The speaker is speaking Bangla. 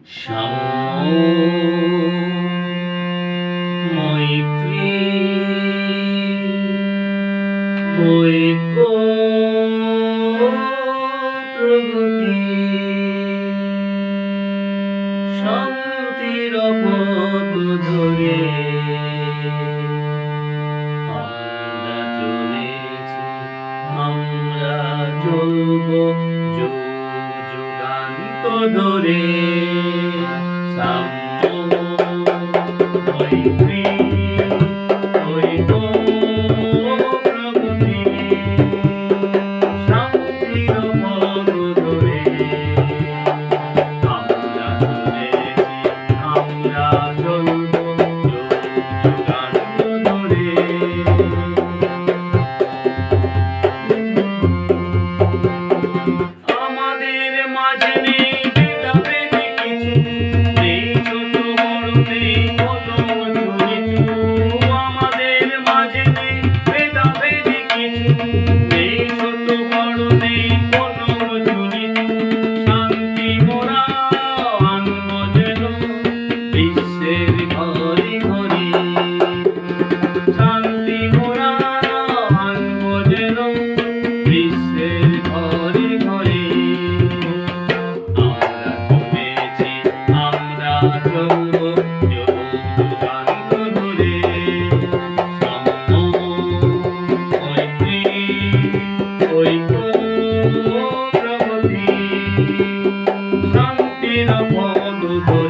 সাম্য মৈত্রী ঐক্য প্রগতি শান্তির পথ ধরে আমরা চলেছি, আমরা চলব যুগ যুগান্ত ধরে। সাম্য মৈত্রী ঐক্য প্রগতি শান্তির পথ ধরে আমরা চলেছি, আমরা চলব যুগ যুগান্ত ধরে। আমাদের মাঝে নেই ভেদাভেদ কিছু, নেই ছোট বড় নেই কোনো উঁচু নিচু। আমাদের মাঝে নেই ভেদাভেদ কিছু, নেই ছোট বড় নেই কোনো উঁচু নিচু। শান্তি মোরা আনব যেন বিশ্বের ঘরে ঘরে, শান্তি মোরা আনব যেন বিশ্বের ঘরে ঘরে। আমরা চলেছি, আমরা চলব যুগ যুগান্ত ধরে। সাম্য মৈত্রী ঐক্য প্রগতি শান্তির পথ ধরে।